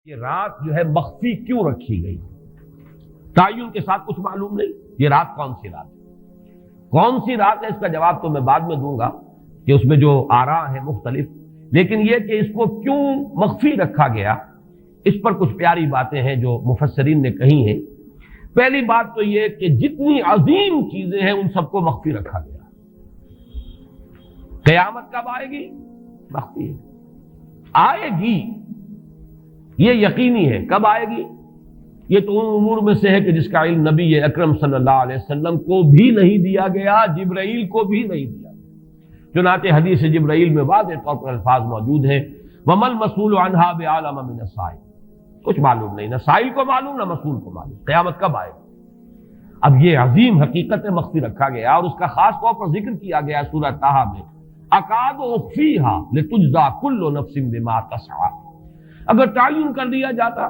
یہ رات جو ہے مخفی کیوں رکھی گئی؟ تعین کے ساتھ کچھ معلوم نہیں یہ رات کون سی رات ہے، کون سی رات ہے، اس کا جواب تو میں بعد میں دوں گا کہ اس میں جو آراء ہیں مختلف، لیکن یہ کہ اس کو کیوں مخفی رکھا گیا اس پر کچھ پیاری باتیں ہیں جو مفسرین نے کہی ہیں۔ پہلی بات تو یہ کہ جتنی عظیم چیزیں ہیں ان سب کو مخفی رکھا گیا۔ قیامت کب آئے گی؟ مخفی ہے، آئے گی یہ یقینی ہے۔ کب آئے گی؟ یہ تو ان امور میں سے ہے کہ جس کا علم نبی اکرم صلی اللہ علیہ وسلم کو بھی نہیں دیا گیا، جبرائیل کو بھی نہیں دیا گیا۔ چنانچہ حدیث جبرائیل میں واضح طور پر الفاظ موجود ہیں، وَمَا الْمَسْئُولُ عَنْهَا بِأَعْلَمَ مِنَ السَّائِلِ، کچھ معلوم نہیں، نہ سائل کو معلوم نہ مسئول کو معلوم قیامت کب آئے گی۔ اب یہ عظیم حقیقت مخفی رکھا گیا اور اس کا خاص طور پر ذکر کیا گیا سورہ طٰہٰ میں، اکاد اخفیھا لتجزی کل نفس بما تسعی۔ اگر تعین کر دیا جاتا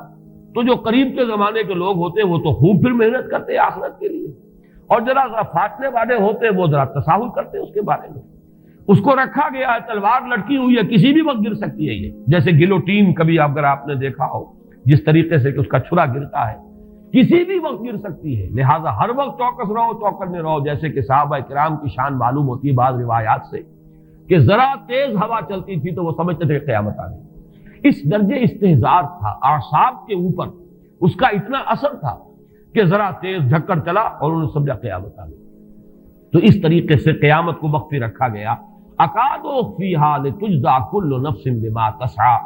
تو جو قریب کے زمانے کے لوگ ہوتے وہ تو خوب پھر محنت کرتے آخرت کے لیے، اور ذرا فاٹنے والے ہوتے وہ ذرا تساہل کرتے اس کے بارے میں۔ اس کو رکھا گیا ہے، تلوار لٹکی ہوئی ہے، کسی بھی وقت گر سکتی ہے، یہ جیسے گلوٹین کبھی اگر آپ نے دیکھا ہو جس طریقے سے کہ اس کا چھرا گرتا ہے، کسی بھی وقت گر سکتی ہے، لہٰذا ہر وقت چوکس رہو، چوکنے رہو۔ جیسے کہ صحابہ کرام کی شان معلوم ہوتی ہے بعض روایات سے کہ ذرا تیز ہوا چلتی تھی تو وہ سمجھتے تھے کہ قیامت آ گئی۔ اس درجے استحضار تھا اعصاب کے اوپر، اس کا اتنا اثر تھا کہ ذرا تیز جھکڑ چلا اور انہوں نے سمجھا قیامت آ گئی۔ تو اس طریقے سے قیامت کو مخفی رکھا گیا۔ اکاد اخفیھا لتجزی کل نفس بما تسعی۔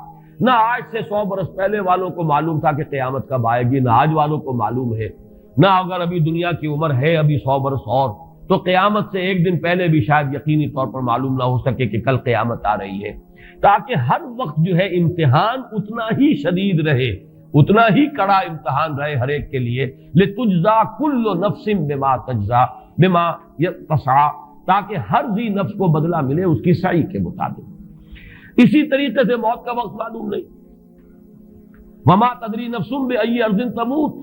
نہ آج سے 100 برس پہلے والوں کو معلوم تھا کہ قیامت کب آئے گی، نہ آج والوں کو معلوم ہے، نہ اگر ابھی دنیا کی عمر ہے ابھی 100 برس اور تو قیامت سے ایک دن پہلے بھی شاید یقینی طور پر معلوم نہ ہو سکے کہ کل قیامت آ رہی ہے، تاکہ ہر وقت جو ہے امتحان اتنا ہی شدید رہے، اتنا ہی کڑا امتحان رہے ہر ایک کے لیے۔ لتجزی کل نفس بما تجزی بما تسعی، تاکہ ہر ذی نفس کو بدلہ ملے اس کی سعی کے مطابق۔ اسی طریقے سے موت کا وقت معلوم نہیں، وما تدری نفس بأی ارض تموت،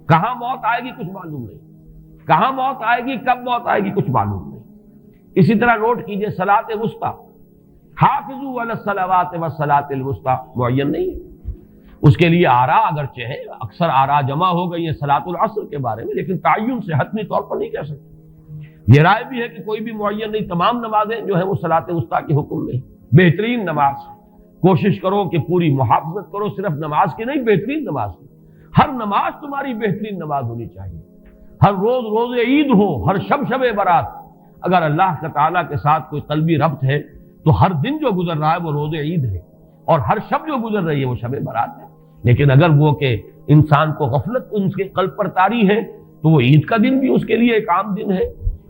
کہاں موت آئے گی کچھ معلوم نہیں، کہاں موت آئے گی، کب موت آئے گی کچھ معلوم نہیں۔ اسی طرح نوٹ کیجئے صلاۃ وسطیٰ، حافظوا علی الصلوات والصلاۃ الوسطیٰ معین نہیں ہے، اس کے لیے آراء اگرچہ ہیں، اکثر آراء جمع ہو گئی ہیں صلاۃ العصر کے بارے میں، لیکن تعین سے حتمی طور پر نہیں کہہ سکتے۔ یہ رائے بھی ہے کہ کوئی بھی معین نہیں، تمام نمازیں جو ہیں وہ صلاۃ وسطیٰ کے حکم میں۔ بہترین نماز، کوشش کرو کہ پوری محافظت کرو، صرف نماز کی نہیں، بہترین نماز کی۔ ہر نماز تمہاری بہترین نماز ہونی چاہیے، ہر روز روز عید ہو، ہر شب شب برات۔ اگر اللہ تعالیٰ کے ساتھ کوئی قلبی ربط ہے تو ہر دن جو گزر رہا ہے وہ روز عید ہے، اور ہر شب جو گزر رہی ہے وہ شب برات ہے۔ لیکن اگر وہ کہ انسان کو غفلت ان کے قلب پر طاری ہے تو وہ عید کا دن بھی اس کے لیے ایک عام دن ہے،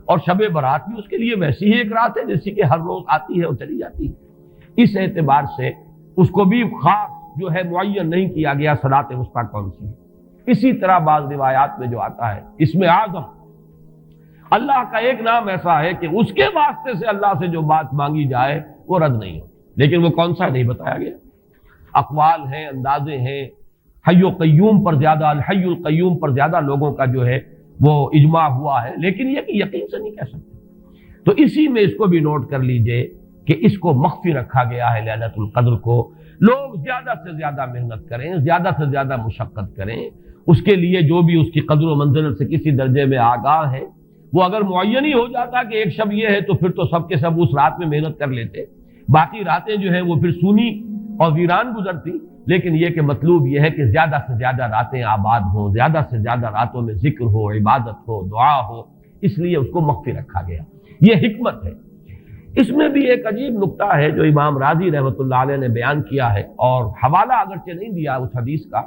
اور شب برات بھی اس کے لیے ویسی ہی ایک رات ہے جیسی کہ ہر روز آتی ہے اور چلی جاتی ہے۔ اس اعتبار سے اس کو بھی خاص جو ہے معین نہیں کیا گیا صلاۃ وسطیٰ کون سی ہے۔ اسی طرح بعض روایات میں جو آتا ہے اسم اعظم، اللہ کا ایک نام ایسا ہے کہ اس کے واسطے سے اللہ سے جو بات مانگی جائے وہ رد نہیں ہوتی، لیکن وہ کون سا نہیں بتایا گیا۔ اقوال ہیں، اندازے ہیں، حی و قیوم پر زیادہ، الحی القیوم پر زیادہ لوگوں کا جو ہے وہ اجماع ہوا ہے، لیکن یہ کہ یقین سے نہیں کہہ سکتے۔ تو اسی میں اس کو بھی نوٹ کر لیجئے کہ اس کو مخفی رکھا گیا ہے لیلۃ القدر کو۔ لوگ زیادہ سے زیادہ محنت کریں، زیادہ سے زیادہ مشقت کریں، اس کے لیے جو بھی اس کی قدر و منزلت سے کسی درجے میں آگاہ ہے، وہ اگر معین ہی ہو جاتا کہ ایک شب یہ ہے تو پھر تو سب کے سب اس رات میں محنت کر لیتے، باقی راتیں جو ہیں وہ پھر سونی اور ویران گزرتی۔ لیکن یہ کہ مطلوب یہ ہے کہ زیادہ سے زیادہ راتیں آباد ہوں، زیادہ سے زیادہ راتوں میں ذکر ہو، عبادت ہو، دعا ہو، اس لیے اس کو مخفی رکھا گیا۔ یہ حکمت ہے۔ اس میں بھی ایک عجیب نکتہ ہے جو امام راضی رحمۃ اللہ علیہ نے بیان کیا ہے، اور حوالہ اگرچہ نہیں دیا اس حدیث کا،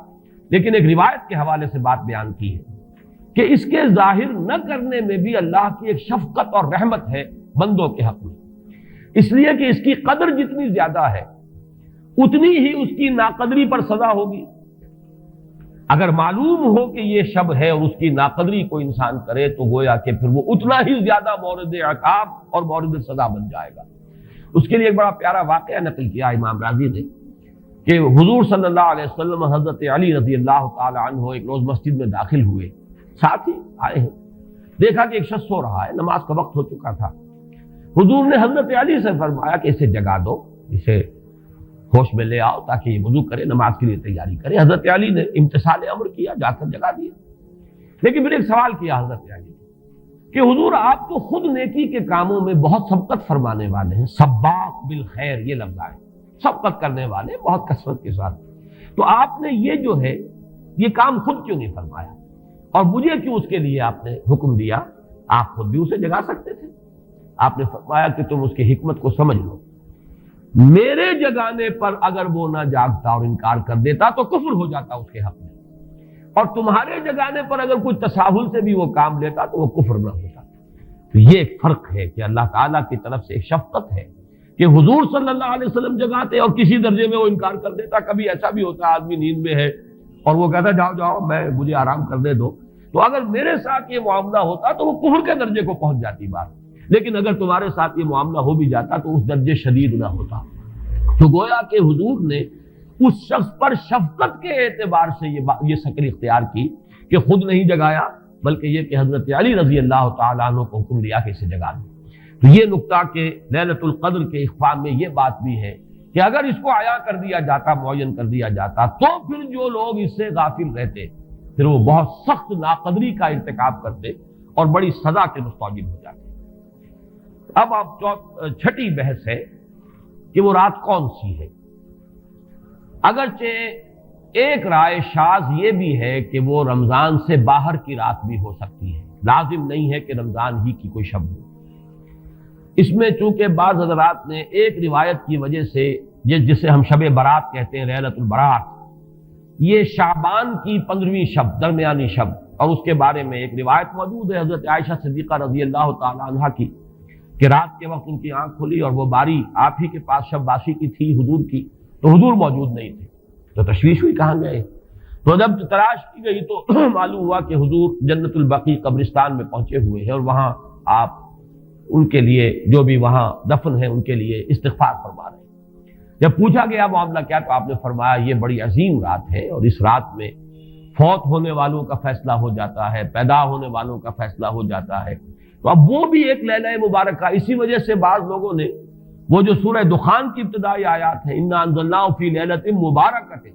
لیکن ایک روایت کے حوالے سے بات بیان کی ہے کہ اس کے ظاہر نہ کرنے میں بھی اللہ کی ایک شفقت اور رحمت ہے بندوں کے حق میں، اس لیے کہ اس کی قدر جتنی زیادہ ہے اتنی ہی اس کی ناقدری پر سزا ہوگی۔ اگر معلوم ہو کہ یہ شب ہے اور اس کی ناقدری کو انسان کرے تو گویا کہ پھر وہ اتنا ہی زیادہ مورد عقاب اور مورد سزا بن جائے گا۔ اس کے لیے ایک بڑا پیارا واقعہ نقل کیا امام راضی نے کہ حضور صلی اللہ علیہ وسلم حضرت علی رضی اللہ تعالی عنہ ایک روز مسجد میں داخل ہوئے، ساتھ ہی آئے ہیں، دیکھا کہ ایک شخص سو رہا ہے، نماز کا وقت ہو چکا تھا۔ حضور نے حضرت علی سے فرمایا کہ اسے جگا دو، اسے ہوش میں لے آؤ تاکہ یہ وضو کرے، نماز کے لیے تیاری کرے۔ حضرت علی نے امتثال امر کیا، جا کر جگا دیا۔ لیکن پھر ایک سوال کیا حضرت علی کہ حضور آپ تو خود نیکی کے کاموں میں بہت سبقت فرمانے والے ہیں، سباق بالخیر یہ لفظ آئے، سبقت کرنے والے بہت کثرت کے ساتھ، تو آپ نے یہ جو ہے یہ کام خود کیوں نہیں فرمایا اور مجھے کیوں اس کے لیے آپ نے حکم دیا؟ آپ خود بھی اسے جگا سکتے تھے۔ آپ نے فرمایا کہ تم اس کی حکمت کو سمجھ لو، میرے جگانے پر اگر وہ نہ جاگتا اور انکار کر دیتا تو کفر ہو جاتا اس کے حق میں، اور تمہارے جگانے پر اگر کوئی تساہل سے بھی وہ کام لیتا تو وہ کفر نہ ہوتا۔ تو یہ ایک فرق ہے کہ اللہ تعالیٰ کی طرف سے ایک شفقت ہے کہ حضور صلی اللہ علیہ وسلم جگاتے اور کسی درجے میں وہ انکار کر دیتا۔ کبھی ایسا بھی ہوتا آدمی نیند میں ہے اور وہ کہتا جاؤ جاؤ مجھے آرام کرنے دو، تو اگر میرے ساتھ یہ معاملہ ہوتا تو وہ کفر کے درجے کو پہنچ جاتی بات، لیکن اگر تمہارے ساتھ یہ معاملہ ہو بھی جاتا تو اس درجے شدید نہ ہوتا۔ تو گویا کہ حضور نے اس شخص پر شفقت کے اعتبار سے یہ شکل اختیار کی کہ خود نہیں جگایا، بلکہ یہ کہ حضرت علی رضی اللہ تعالیٰ عنہ کو حکم دیا کہ اسے جگا دیں۔ تو یہ نقطہ کہ لیلۃ القدر کے اخفاء میں یہ بات بھی ہے کہ اگر اس کو عیاں کر دیا جاتا، معین کر دیا جاتا، تو پھر جو لوگ اس سے غافل رہتے پھر وہ بہت سخت ناقدری کا ارتکاب کرتے اور بڑی سزا کے مستوجب ہو جاتے۔ اب چھٹی بحث ہے کہ وہ رات کون سی ہے۔ اگرچہ ایک رائے شاذ یہ بھی ہے کہ وہ رمضان سے باہر کی رات بھی ہو سکتی ہے، لازم نہیں ہے کہ رمضان ہی کی کوئی شب ہو۔ اس میں چونکہ بعض حضرات نے ایک روایت کی وجہ سے جسے ہم شب برات کہتے ہیں، لیلۃ البرات، یہ شعبان کی 15ویں شب، درمیانی شب، اور اس کے بارے میں ایک روایت موجود ہے حضرت عائشہ صدیقہ رضی اللہ تعالی عنہا کی کہ رات کے وقت ان کی آنکھ کھلی اور وہ باری آپ ہی کے پاس شب باسی کی تھی حضور کی، تو حضور موجود نہیں تھے، تو تشویش ہوئی کہاں گئے۔ تو جب تلاش کی گئی تو معلوم ہوا کہ حضور جنت البقیع قبرستان میں پہنچے ہوئے ہیں اور وہاں آپ ان کے لیے جو بھی وہاں دفن ہے ان کے لیے استغفار فرما رہے ہیں۔ جب پوچھا گیا معاملہ کیا، تو آپ نے فرمایا یہ بڑی عظیم رات ہے اور اس رات میں فوت ہونے والوں کا فیصلہ ہو جاتا ہے، پیدا ہونے والوں کا فیصلہ ہو جاتا ہے۔ تو اب وہ بھی ایک لیلہ مبارکہ، اسی وجہ سے بعض لوگوں نے وہ جو سورہ دخان کی ابتدائی آیات ہیں انا انزلناہ فی لیلۃ مبارکۃ،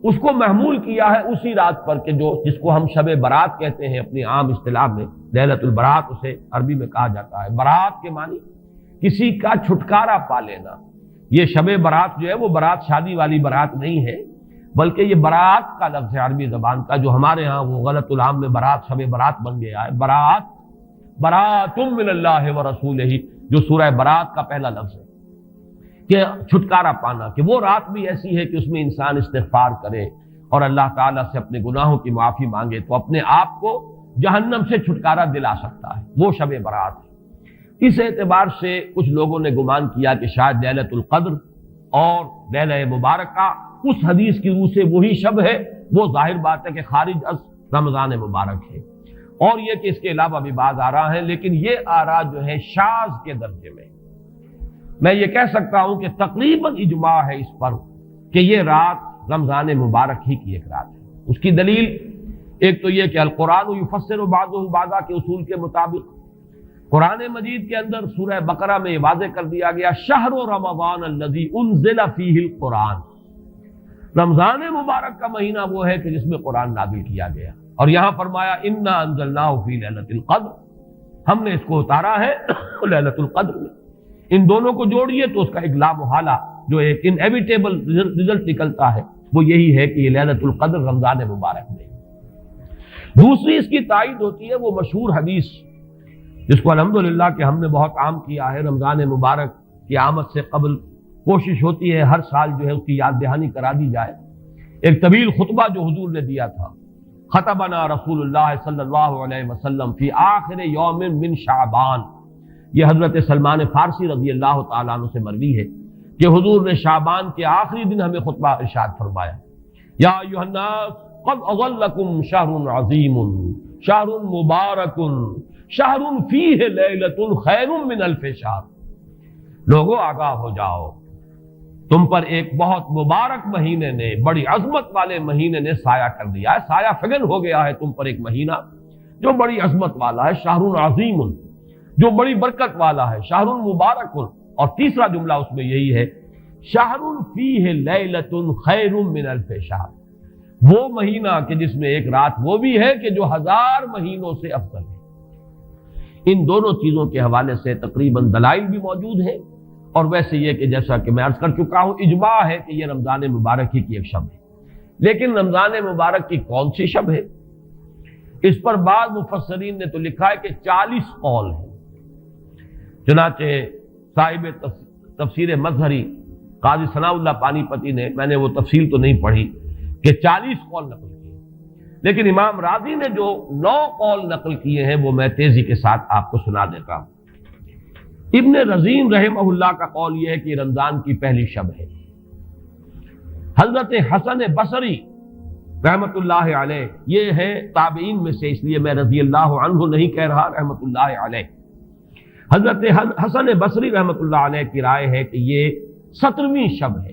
اس کو محمول کیا ہے اسی رات پر کہ جس کو ہم شب برات کہتے ہیں اپنی عام اصطلاح میں، لیلۃ البرات اسے عربی میں کہا جاتا ہے۔ برات کے معنی کسی کا چھٹکارا پا لینا۔ یہ شب برات جو ہے وہ برات شادی والی برات نہیں ہے، بلکہ یہ برات کا لفظ ہے عربی زبان کا، جو ہمارے ہاں وہ غلط العام میں برات شب برات بن گیا ہے۔ برات، برات من اللہ ورسولہ، جو سورہ برات کا پہلا لفظ ہے کہ چھٹکارا پانا، کہ وہ رات بھی ایسی ہے کہ اس میں انسان استغفار کرے اور اللہ تعالیٰ سے اپنے گناہوں کی معافی مانگے تو اپنے آپ کو جہنم سے چھٹکارا دلا سکتا ہے، وہ شب برات ہے۔ اس اعتبار سے کچھ لوگوں نے گمان کیا کہ شاید لیلۃ القدر اور لیلہ مبارکہ اس حدیث کی روح سے وہی شب ہے، وہ ظاہر بات ہے کہ خارج از رمضان مبارک ہے، اور یہ کہ اس کے علاوہ بھی بعض آراء ہیں، لیکن یہ آراء جو ہے شاذ کے درجے میں۔ میں یہ کہہ سکتا ہوں کہ تقریباً اجماع ہے اس پر کہ یہ رات رمضان مبارک ہی کی ایک رات ہے۔ اس کی دلیل ایک تو یہ کہ القرآن یفسر بعضہ بعضا کے اصول کے مطابق قرآن مجید کے اندر سورہ بقرہ میں یہ واضح کر دیا گیا شہر رمضان الذی انزل فیہ القرآن، رمضان مبارک کا مہینہ وہ ہے کہ جس میں قرآن نازل کیا گیا، اور یہاں فرمایا انا انزلناہ فی لیلۃ القدر، ہم نے اس کو اتارا ہے لیلۃ القدر میں۔ ان دونوں کو جوڑیے تو اس کا ایک لا محالہ جو ایک انیویٹیبل رزلٹ نکلتا ہے وہ یہی ہے کہ یہ لیلۃ القدر رمضان مبارک میں۔ دوسری اس کی تائید ہوتی ہے وہ مشہور حدیث جس کو الحمدللہ کہ ہم نے بہت عام کیا ہے، رمضان مبارک کی آمد سے قبل کوشش ہوتی ہے ہر سال جو ہے اس کی یاد دہانی کرا دی جائے۔ ایک طویل خطبہ جو حضور نے دیا تھا، خطبنا رسول اللہ صلی اللہ علیہ وسلم فی آخر یوم من شعبان، یہ حضرت سلمان فارسی رضی اللہ تعالیٰ عنہ سے مروی ہے کہ حضور نے شعبان کے آخری دن ہمیں خطبہ ارشاد فرمایا، یا ایھا الناس قد اظلکم شہر عظیم شہر مبارک شہر فیہ لیلۃ خیر من الف شہر، لوگوں آگاہ ہو جاؤ، تم پر ایک بہت مبارک مہینے نے، بڑی عظمت والے مہینے نے سایہ کر دیا ہے، سایہ فگن ہو گیا ہے تم پر ایک مہینہ جو بڑی عظمت والا ہے، شہر عظیم جو بڑی برکت والا ہے، شہر مبارک۔ اور تیسرا جملہ اس میں یہی ہے شہر فیہ لیلۃ خیر من الف شہر، وہ مہینہ کہ جس میں ایک رات وہ بھی ہے کہ جو 1000 مہینوں سے افضل ہے۔ ان دونوں چیزوں کے حوالے سے تقریباً دلائل بھی موجود ہیں، اور ویسے یہ کہ جیسا کہ میں عرض کر چکا ہوں اجماع ہے کہ یہ رمضان مبارک ہی کی ایک شب ہے۔ لیکن رمضان مبارک کی کون سی شب ہے، اس پر بعض مفسرین نے تو لکھا ہے کہ 40 قول ہیں۔ چنانچہ صاحب تفسیر مظہری قاضی ثناء اللہ پانی پتی نے، میں نے وہ تفصیل تو نہیں پڑھی، کہ 40 قول نقل کیے، لیکن امام راضی نے جو 9 قول نقل کیے ہیں وہ میں تیزی کے ساتھ آپ کو سنا دیتا ہوں۔ ابن رزین رحمہ اللہ کا قول یہ ہے کہ رمضان کی پہلی شب ہے۔ حضرت حسن بصری رحمت اللہ علیہ، یہ ہے تابعین میں سے، اس لیے میں رضی اللہ عنہ نہیں کہہ رہا، رحمت اللہ علیہ۔ حضرت حسن بصری رحمت اللہ علیہ کی رائے ہے کہ یہ 17ویں شب ہے،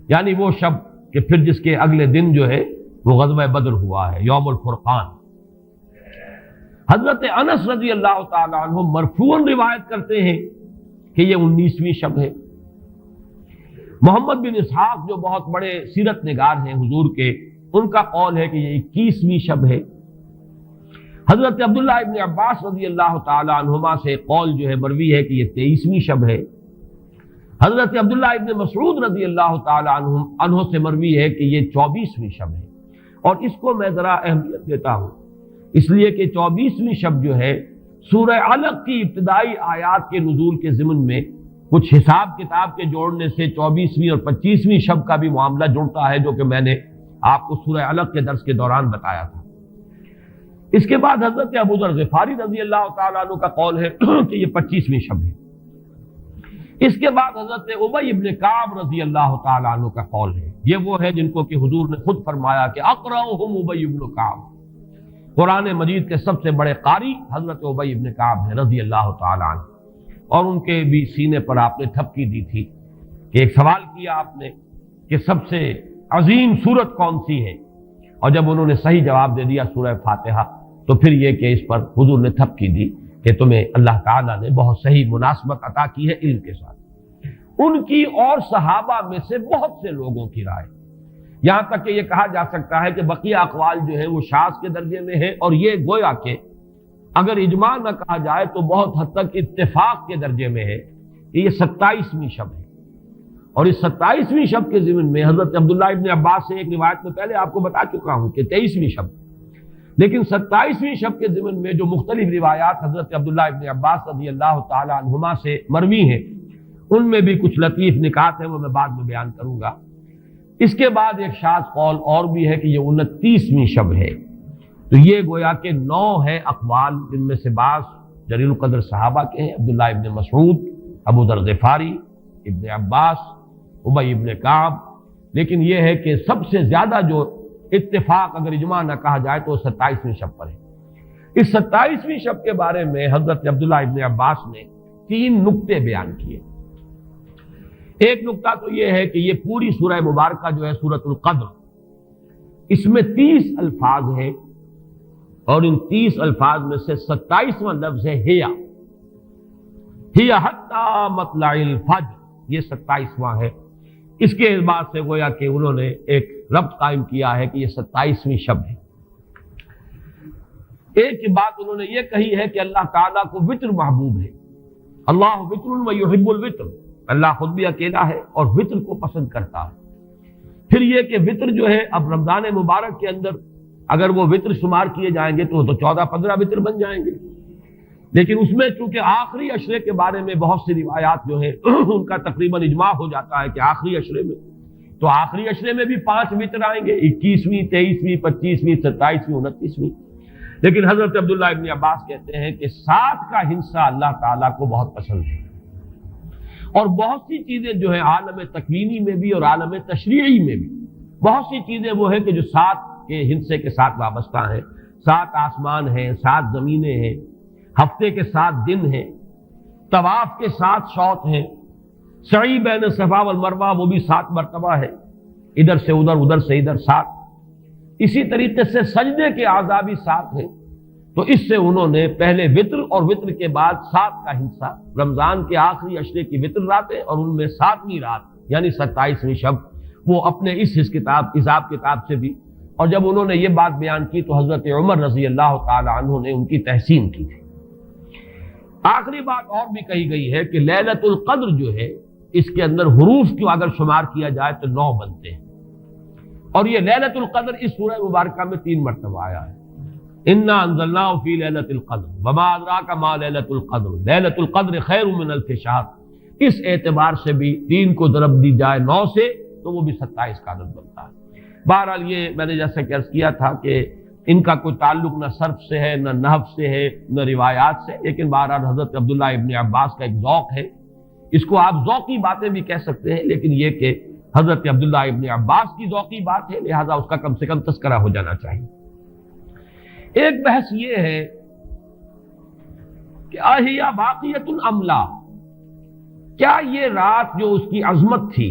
یعنی وہ شب کہ پھر جس کے اگلے دن جو ہے وہ غزوہ بدر ہوا ہے، یوم الفرقان۔ حضرت انس رضی اللہ تعالی عنہ مرفوعاً روایت کرتے ہیں کہ یہ 19ویں شب ہے۔ محمد بن اسحاق جو بہت بڑے سیرت نگار ہیں حضور کے، ان کا قول ہے کہ یہ 21ویں شب ہے۔ حضرت عبداللہ ابن عباس رضی اللہ تعالی عنہما سے قول جو ہے مروی ہے کہ یہ 23ویں شب ہے۔ حضرت عبداللہ ابن مسعود رضی اللہ تعالی عنہ سے مروی ہے کہ یہ 24ویں شب ہے، اور اس کو میں ذرا اہمیت دیتا ہوں اس لیے کہ 24ویں شب جو ہے سورہ علق کی ابتدائی آیات کے نزول کے ضمن میں کچھ حساب کتاب کے جوڑنے سے 24ویں اور 25ویں شب کا بھی معاملہ جڑتا ہے، جو کہ میں نے آپ کو سورہ علق کے درس کے دوران بتایا تھا۔ اس کے بعد حضرت ابو ذر غفاری رضی اللہ تعالیٰ عنہ کا قول ہے کہ یہ 25ویں شب ہے۔ اس کے بعد حضرت ابی ابن کعب رضی اللہ تعالیٰ عنہ کا قول ہے، یہ وہ ہے جن کو کہ حضور نے خود فرمایا کہ اقرأہم ابی ابن کعب، قرآن مجید کے سب سے بڑے قاری حضرت ابی ابن کعب ہیں رضی اللہ تعالیٰ عنہ، اور ان کے بھی سینے پر آپ نے تھپکی دی تھی کہ ایک سوال کیا آپ نے کہ سب سے عظیم سورت کون سی ہے، اور جب انہوں نے صحیح جواب دے دیا سورہ فاتحہ، تو پھر یہ کہ اس پر حضور نے تھپکی دی کہ تمہیں اللہ تعالیٰ نے بہت صحیح مناسبت عطا کی ہے علم کے ساتھ۔ ان کی اور صحابہ میں سے بہت سے لوگوں کی رائے، یہاں تک کہ یہ کہا جا سکتا ہے کہ بقیہ اقوال جو ہیں وہ شاذ کے درجے میں ہیں، اور یہ گویا کہ اگر اجماع نہ کہا جائے تو بہت حد تک اتفاق کے درجے میں ہے کہ یہ 27ویں شب ہے۔ اور اس 27ویں شب کے ضمن میں حضرت عبداللہ ابن عباس سے ایک روایت میں پہلے آپ کو بتا چکا ہوں کہ 23ویں شب، لیکن 27ویں شب کے ضمن میں جو مختلف روایات حضرت عبداللہ ابن عباس رضی اللہ تعالی عنہما سے مروی ہیں، ان میں بھی کچھ لطیف نکات ہیں، وہ میں بعد میں بیان کروں گا۔ اس کے بعد ایک شاذ قول اور بھی ہے کہ یہ 29ویں شب ہے۔ تو یہ گویا کہ 9 ہے اقوال، جن میں سے بعض جلیل القدر صحابہ کے ہیں، عبداللہ ابن مسعود، ابو ذر غفاری، ابن عباس، ابی ابن کعب، لیکن یہ ہے کہ سب سے زیادہ جو اتفاق اگر اجماع نہ کہا جائے تو 27ویں شب پر ہے۔ اس 27ویں شب کے بارے میں حضرت عبداللہ ابن عباس نے 3 نکتے بیان کیے۔ ایک نکتہ تو یہ ہے کہ یہ پوری سورہ مبارکہ جو ہے سورۃ القدر، اس میں 30 الفاظ ہیں، اور ان 30 الفاظ میں سے 27واں لفظ ہے ہیا حتی مطلع الفجر، یہ 27واں ہے۔ اس کے اعتبار سے گویا کہ انہوں نے ایک ربط قائم کیا ہے کہ یہ 27ویں شب ہے۔ ایک بات انہوں نے یہ کہی ہے کہ اللہ تعالیٰ کو وطر محبوب ہے، اللہ وطر و یحب الوطر، اللہ خود بھی اکیلا ہے اور وطر کو پسند کرتا ہے۔ پھر یہ کہ وطر جو ہے اب رمضان مبارک کے اندر اگر وہ وطر شمار کیے جائیں گے تو 14-15 وطر بن جائیں گے، لیکن اس میں چونکہ آخری عشرے کے بارے میں بہت سی روایات جو ہیں ان کا تقریباً اجماع ہو جاتا ہے کہ آخری عشرے میں، تو آخری عشرے میں بھی 5 وطر آئیں گے، 21ویں، 23ویں، 25ویں، 27ویں، 29ویں۔ لیکن حضرت عبداللہ ابن عباس کہتے ہیں کہ 7 کا حصہ اللہ تعالیٰ کو بہت پسند ہے، اور بہت سی چیزیں جو ہیں عالم تکوینی میں بھی اور عالم تشریعی میں بھی بہت سی چیزیں وہ ہیں کہ جو 7 کے حصے کے ساتھ وابستہ ہیں۔ 7 آسمان ہیں، 7 زمینیں ہیں، ہفتے کے 7 دن ہیں، طواف کے 7 شوط ہیں، سعی بین صفا والمروہ وہ بھی 7 مرتبہ ہے، ادھر سے ادھر، ادھر سے ادھر 7۔ اسی طریقے سے سجدے کے اعضاء بھی 7 ہیں، تو اس سے انہوں نے پہلے وطر اور وطر کے بعد 7 کا حصہ، رمضان کے آخری عشرے کی وطر راتیں اور ان میں 7ویں رات یعنی 27ویں شب، وہ اپنے اس حساب کتاب سے بھی. اور جب انہوں نے یہ بات بیان کی تو حضرت عمر رضی اللہ تعالی عنہ نے ان کی تحسین کی تھی. آخری بات اور بھی کہی گئی ہے کہ لیلۃ القدر جو ہے اس کے اندر حروف کو اگر شمار کیا جائے تو 9 بنتے ہیں، اور یہ لیلۃ القدر اس سورہ مبارکہ میں 3 مرتبہ آیا ہے. انا انزلناہ فی لیلۃ القدر وما ادراک ما لیلۃ القدر لیلۃ القدر خیر من الف شہر. اس اعتبار سے بھی 3 کو ضرب دی جائے 9 سے تو وہ بھی 27 کا عدد بنتا ہے. بہرحال یہ میں نے جیسا کہ عرض کیا تھا کہ ان کا کوئی تعلق نہ صرف سے ہے، نہ نحو سے ہے، نہ روایات سے، لیکن بہرحال حضرت عبداللہ ابن عباس کا ایک ذوق ہے. اس کو آپ ذوقی باتیں بھی کہہ سکتے ہیں، لیکن یہ کہ حضرت عبداللہ ابن عباس کی ذوقی بات ہے، لہذا اس کا کم سے کم تذکرہ ہو جانا چاہیے. ایک بحث یہ ہے کہ اہی باقیۃ ام لا، کیا یہ رات جو اس کی عظمت تھی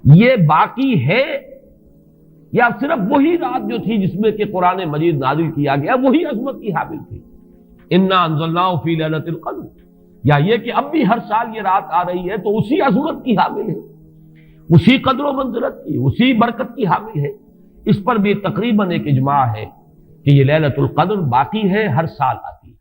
یہ باقی ہے، یا صرف وہی رات جو تھی جس میں کہ قرآن مجید نازل کیا گیا وہی عظمت کی حامل تھی. انا انزلناہ فی لیلۃ القدر، یا یہ کہ اب بھی ہر سال یہ رات آ رہی ہے تو اسی عظمت کی حامل ہے، اسی قدر و منزلت کی، اسی برکت کی حامل ہے. اس پر بھی تقریباً ایک اجماع ہے کہ یہ لیلۃ القدر باقی ہے، ہر سال آتی ہے.